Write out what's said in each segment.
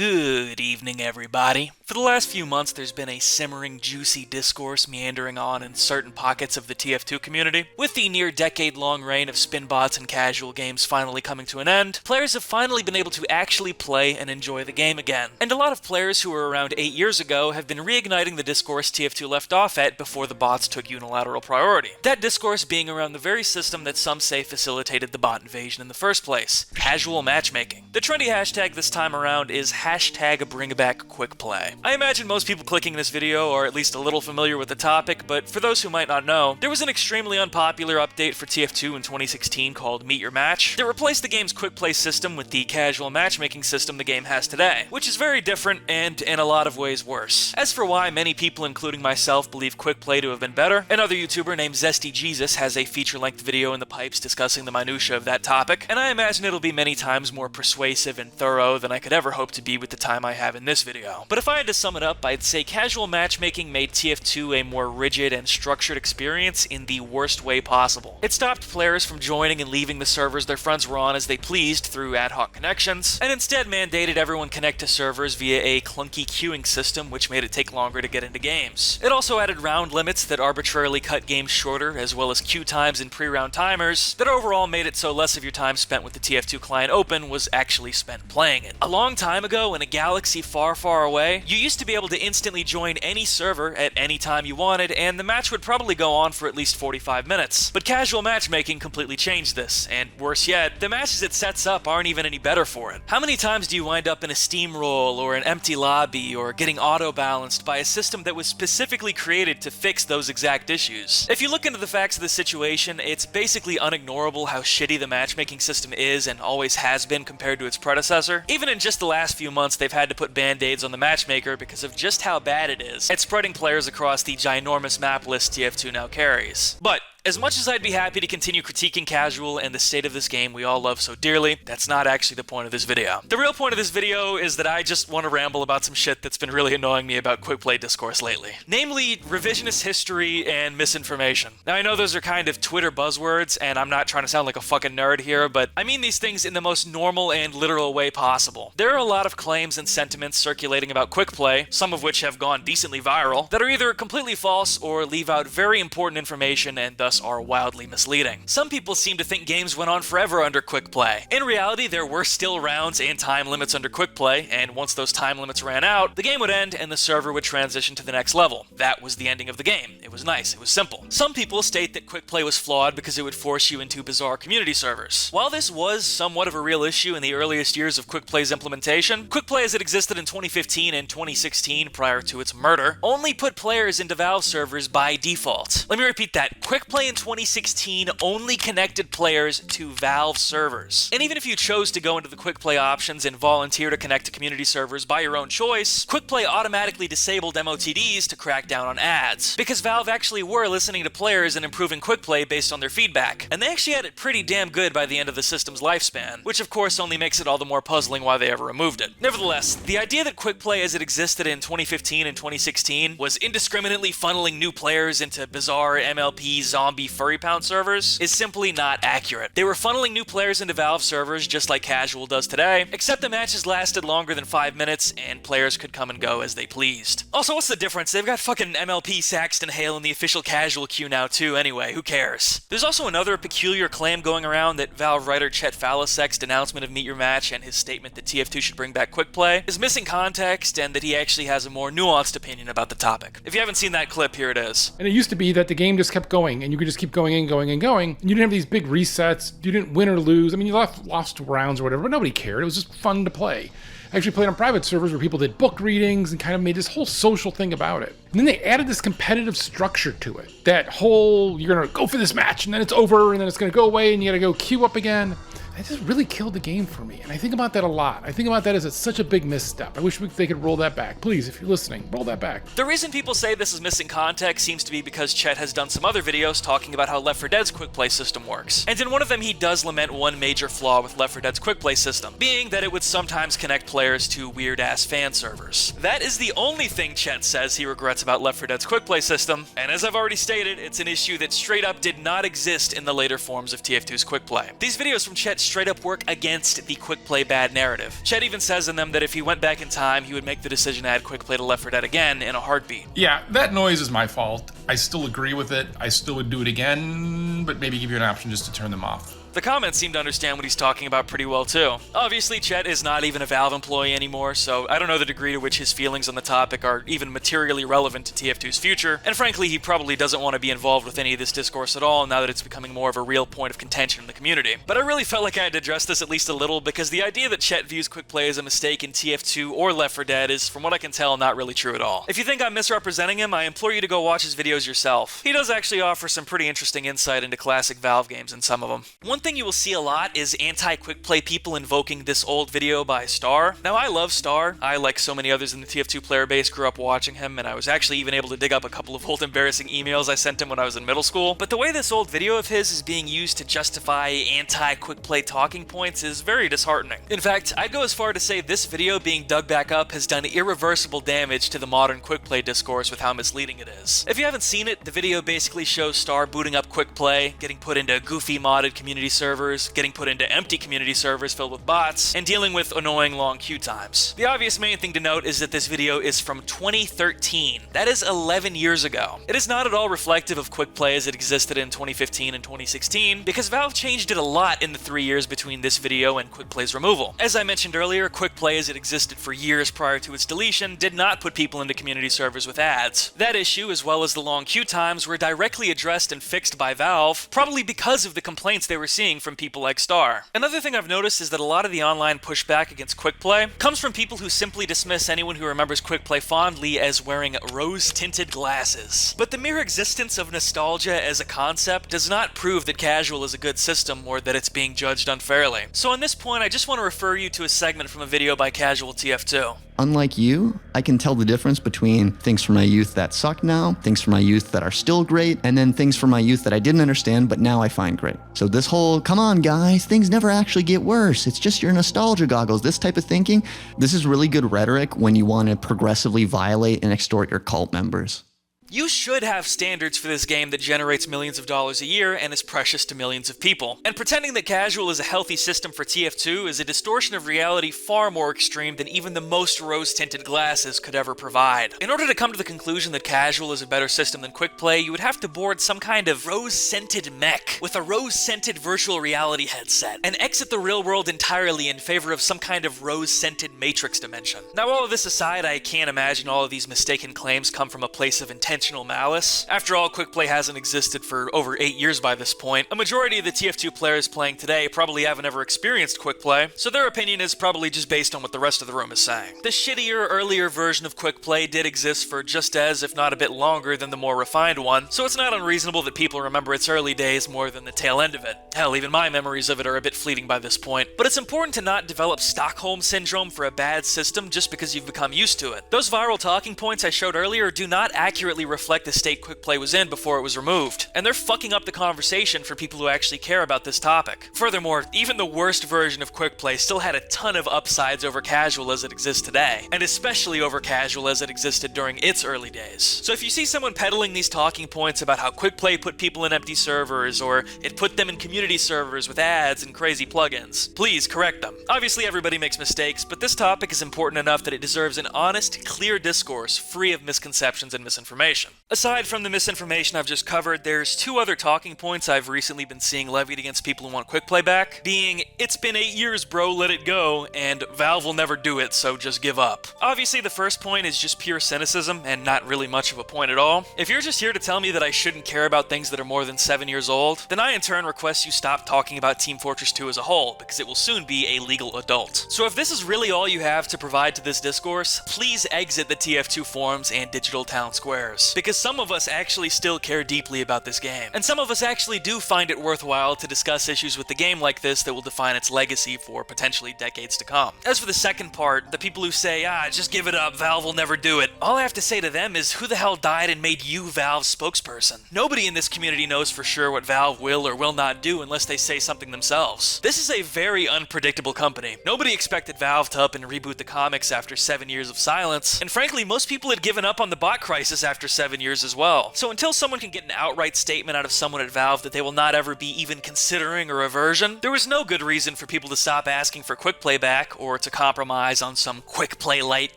Good evening, everybody. For the last few months, there's been a simmering, juicy discourse meandering on in certain pockets of the TF2 community. With the near-decade-long reign of spin bots and casual games finally coming to an end, players have finally been able to actually play and enjoy the game again. And a lot of players who were around 8 years ago have been reigniting the discourse TF2 left off at before the bots took unilateral priority. That discourse being around the very system that some say facilitated the bot invasion in the first place: casual matchmaking. The trendy hashtag this time around is hashtag BringBackQuickplay. I imagine most people clicking this video are at least a little familiar with the topic, but for those who might not know, there was an extremely unpopular update for TF2 in 2016 called Meet Your Match that replaced the game's quick play system with the casual matchmaking system the game has today, which is very different and in a lot of ways worse. As for why many people, including myself, believe quick play to have been better, another YouTuber named ZestyJesus has a feature-length video in the pipes discussing the minutiae of that topic, and I imagine it'll be many times more persuasive and thorough than I could ever hope to be with the time I have in this video. But if I had to sum it up, I'd say casual matchmaking made TF2 a more rigid and structured experience in the worst way possible. It stopped players from joining and leaving the servers their friends were on as they pleased through ad hoc connections, and instead mandated everyone connect to servers via a clunky queuing system which made it take longer to get into games. It also added round limits that arbitrarily cut games shorter, as well as queue times and pre-round timers that overall made it so less of your time spent with the TF2 client open was actually spent playing it. A long time ago, in a galaxy far, far away, you used to be able to instantly join any server at any time you wanted, and the match would probably go on for at least 45 minutes. But casual matchmaking completely changed this, and worse yet, the matches it sets up aren't even any better for it. How many times do you wind up in a steamroll or an empty lobby or getting auto-balanced by a system that was specifically created to fix those exact issues? If you look into the facts of the situation, it's basically unignorable how shitty the matchmaking system is and always has been compared to its predecessor. Even in just the last few months, they've had to put band-aids on the matchmaker because of just how bad it is at spreading players across the ginormous map list TF2 now carries. But as much as I'd be happy to continue critiquing casual and the state of this game we all love so dearly, that's not actually the point of this video. The real point of this video is that I just want to ramble about some shit that's been really annoying me about quick play discourse lately. Namely, revisionist history and misinformation. Now I know those are kind of Twitter buzzwords, and I'm not trying to sound like a fucking nerd here, but I mean these things in the most normal and literal way possible. There are a lot of claims and sentiments circulating about quick play, some of which have gone decently viral, that are either completely false or leave out very important information and thus are wildly misleading. Some people seem to think games went on forever under quick play. In reality, there were still rounds and time limits under quick play, and once those time limits ran out, the game would end and the server would transition to the next level. That was the ending of the game. It was nice, it was simple. Some people state that quick play was flawed because it would force you into bizarre community servers. While this was somewhat of a real issue in the earliest years of quick play's implementation, quick play as it existed in 2015 and 2016 prior to its murder only put players into Valve servers by default. Let me repeat that. Quick play in 2016 only connected players to Valve servers. And even if you chose to go into the quick play options and volunteer to connect to community servers by your own choice, quick play automatically disabled MOTDs to crack down on ads, because Valve actually were listening to players and improving quick play based on their feedback. And they actually had it pretty damn good by the end of the system's lifespan, which of course only makes it all the more puzzling why they ever removed it. Nevertheless, the idea that quick play as it existed in 2015 and 2016 was indiscriminately funneling new players into bizarre MLP zombie furry pound servers is simply not accurate. They were funneling new players into Valve servers just like casual does today, except the matches lasted longer than 5 minutes and players could come and go as they pleased. Also, what's the difference? They've got fucking MLP Saxton Hale in the official casual queue now too anyway, who cares? There's also another peculiar claim going around that Valve writer Chet Faliszek's denouncement of Meet Your Match and his statement that TF2 should bring back quick play is missing context and that he actually has a more nuanced opinion about the topic. If you haven't seen that clip, here it is. And it used to be that the game just kept going and you could just keep going and going and going. And you didn't have these big resets. You didn't win or lose. I mean, you lost rounds or whatever, but nobody cared. It was just fun to play. I actually played on private servers where people did book readings and kind of made this whole social thing about it. And then they added this competitive structure to it. That whole, you're going to go for this match and then it's over and then it's going to go away and you got to go queue up again. It just really killed the game for me. And I think about that a lot. I think about that as it's such a big misstep. I wish they could roll that back. Please, if you're listening, roll that back. The reason people say this is missing context seems to be because Chet has done some other videos talking about how Left 4 Dead's quick play system works. And in one of them, he does lament one major flaw with Left 4 Dead's quick play system, being that it would sometimes connect players to weird-ass fan servers. That is the only thing Chet says he regrets about Left 4 Dead's quick play system, and as I've already stated, it's an issue that straight up did not exist in the later forms of TF2's quick play. These videos from Chet straight up work against the Quickplay bad narrative. Chet even says in them that if he went back in time, he would make the decision to add Quickplay to Left 4 Dead again in a heartbeat. Yeah, that noise is my fault. I still agree with it. I still would do it again, but maybe give you an option just to turn them off. The comments seem to understand what he's talking about pretty well too. Obviously, Chet is not even a Valve employee anymore, so I don't know the degree to which his feelings on the topic are even materially relevant to TF2's future, and frankly, he probably doesn't want to be involved with any of this discourse at all now that it's becoming more of a real point of contention in the community. But I really felt like I had to address this at least a little, because the idea that Chet views Quickplay as a mistake in TF2 or Left 4 Dead is, from what I can tell, not really true at all. If you think I'm misrepresenting him, I implore you to go watch his videos yourself. He does actually offer some pretty interesting insight into classic Valve games in some of them. One thing you will see a lot is anti-Quickplay people invoking this old video by Star. Now, I love Star. I, like so many others in the TF2 player base, grew up watching him, and I was actually even able to dig up a couple of old embarrassing emails I sent him when I was in middle school. But the way this old video of his is being used to justify anti-Quickplay talking points is very disheartening. In fact, I'd go as far to say this video being dug back up has done irreversible damage to the modern Quickplay discourse with how misleading it is. If you haven't seen it, the video basically shows Star booting up Quickplay, getting put into goofy modded community servers, getting put into empty community servers filled with bots, and dealing with annoying long queue times. The obvious main thing to note is that this video is from 2013. That is 11 years ago. It is not at all reflective of Quickplay as it existed in 2015 and 2016, because Valve changed it a lot in the 3 years between this video and Quickplay's removal. As I mentioned earlier, Quickplay as it existed for years prior to its deletion did not put people into community servers with ads. That issue, as well as the long queue times, were directly addressed and fixed by Valve, probably because of the complaints they were seeing from people like Star. Another thing I've noticed is that a lot of the online pushback against Quickplay comes from people who simply dismiss anyone who remembers Quickplay fondly as wearing rose-tinted glasses. But the mere existence of nostalgia as a concept does not prove that casual is a good system or that it's being judged unfairly. So on this point, I just want to refer you to a segment from a video by Casual TF2. Unlike you, I can tell the difference between things from my youth that suck now, things from my youth that are still great, and then things from my youth that I didn't understand but now I find great. So this whole, come on guys, things never actually get worse, it's just your nostalgia goggles, this type of thinking, this is really good rhetoric when you want to progressively violate and extort your cult members. You should have standards for this game that generates millions of dollars a year and is precious to millions of people. And pretending that casual is a healthy system for TF2 is a distortion of reality far more extreme than even the most rose-tinted glasses could ever provide. In order to come to the conclusion that casual is a better system than Quickplay, you would have to board some kind of rose-scented mech with a rose-scented virtual reality headset and exit the real world entirely in favor of some kind of rose-scented Matrix dimension. Now, all of this aside, I can't imagine all of these mistaken claims come from a place of intentional malice. After all, Quickplay hasn't existed for over 8 years by this point. A majority of the TF2 players playing today probably haven't ever experienced Quickplay, so their opinion is probably just based on what the rest of the room is saying. The shittier, earlier version of Quickplay did exist for just as, if not a bit longer, than the more refined one, so it's not unreasonable that people remember its early days more than the tail end of it. Hell, even my memories of it are a bit fleeting by this point. But it's important to not develop Stockholm Syndrome for a bad system just because you've become used to it. Those viral talking points I showed earlier do not accurately reflect the state Quickplay was in before it was removed, and they're fucking up the conversation for people who actually care about this topic. Furthermore, even the worst version of Quickplay still had a ton of upsides over casual as it exists today, and especially over casual as it existed during its early days. So if you see someone peddling these talking points about how Quickplay put people in empty servers, or it put them in community servers with ads and crazy plugins, please correct them. Obviously everybody makes mistakes, but this topic is important enough that it deserves an honest, clear discourse free of misconceptions and misinformation. Aside from the misinformation I've just covered, there's two other talking points I've recently been seeing levied against people who want Quickplay back, being, "It's been 8 years bro, let it go," and "Valve will never do it, so just give up." Obviously the first point is just pure cynicism, and not really much of a point at all. If you're just here to tell me that I shouldn't care about things that are more than 7 years old, then I in turn request you stop talking about Team Fortress 2 as a whole, because it will soon be a legal adult. So if this is really all you have to provide to this discourse, please exit the TF2 forums and digital town squares, because some of us actually still care deeply about this game, and some of us actually do find it worthwhile to discuss issues with the game like this that will define its legacy for potentially decades to come. As for the second part, the people who say, just give it up, Valve will never do it, all I have to say to them is, who the hell died and made you Valve's spokesperson? Nobody in this community knows for sure what Valve will or will not do unless they say something themselves. This is a very unpredictable company. Nobody expected Valve to up and reboot the comics after 7 years of silence, and frankly, most people had given up on the bot crisis after 7 years years as well. So until someone can get an outright statement out of someone at Valve that they will not ever be even considering a reversion, there was no good reason for people to stop asking for Quickplay back, or to compromise on some Quickplay light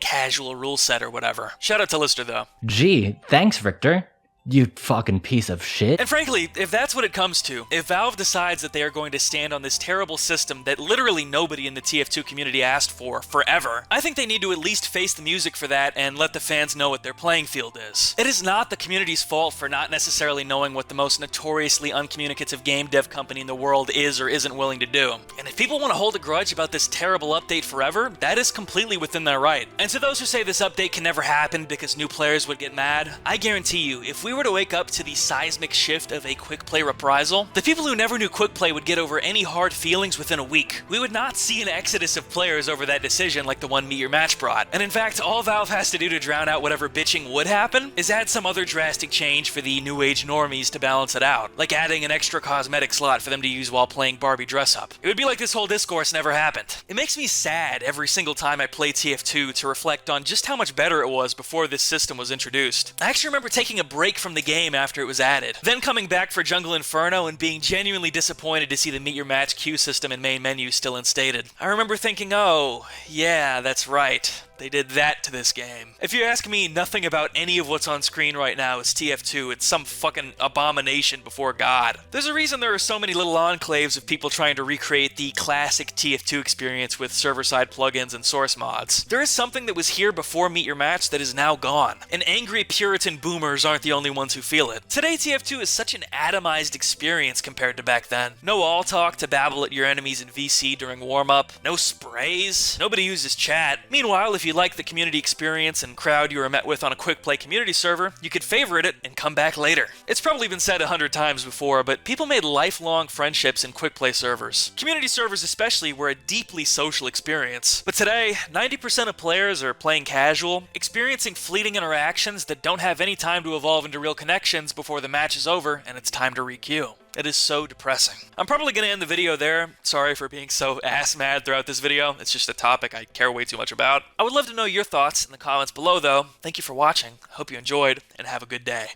casual rule set or whatever. Shout out to Lister though. Gee, thanks, Victor. You fucking piece of shit. And frankly, if that's what it comes to, if Valve decides that they are going to stand on this terrible system that literally nobody in the TF2 community asked for forever, I think they need to at least face the music for that and let the fans know what their playing field is. It is not the community's fault for not necessarily knowing what the most notoriously uncommunicative game dev company in the world is or isn't willing to do. And if people want to hold a grudge about this terrible update forever, that is completely within their right. And to those who say this update can never happen because new players would get mad, I guarantee you, if we were to wake up to the seismic shift of a Quickplay reprisal, the people who never knew Quickplay would get over any hard feelings within a week. We would not see an exodus of players over that decision like the one Meet Your Match brought. And in fact, all Valve has to do to drown out whatever bitching would happen is add some other drastic change for the new age normies to balance it out, like adding an extra cosmetic slot for them to use while playing Barbie dress up. It would be like this whole discourse never happened. It makes me sad every single time I play TF2 to reflect on just how much better it was before this system was introduced. I actually remember taking a break from the game after it was added, then coming back for Jungle Inferno and being genuinely disappointed to see the Meet Your Match queue system and main menu still instated. I remember thinking, oh, yeah, that's right. They did that to this game. If you ask me, nothing about any of what's on screen right now is TF2. It's some fucking abomination before God. There's a reason there are so many little enclaves of people trying to recreate the classic TF2 experience with server-side plugins and source mods. There is something that was here before Meet Your Match that is now gone. And angry Puritan boomers aren't the only ones who feel it. Today, TF2 is such an atomized experience compared to back then. No all talk to babble at your enemies in VC during warm-up. No sprays. Nobody uses chat. Meanwhile, if you like the community experience and crowd you were met with on a Quickplay community server, you could favorite it and come back later. It's probably been said 100 times before, but people made lifelong friendships in Quickplay servers. Community servers especially were a deeply social experience. But today, 90% of players are playing casual, experiencing fleeting interactions that don't have any time to evolve into real connections before the match is over and it's time to re-queue. It is so depressing. I'm probably going to end the video there. Sorry for being so ass-mad throughout this video. It's just a topic I care way too much about. I would love to know your thoughts in the comments below, though. Thank you for watching. I hope you enjoyed, and have a good day.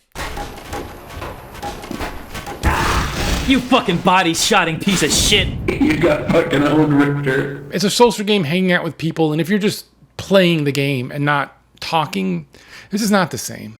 You fucking body-shotting piece of shit. You got fucking owned, Richter. It's a social game, hanging out with people, and if you're just playing the game and not talking, this is not the same.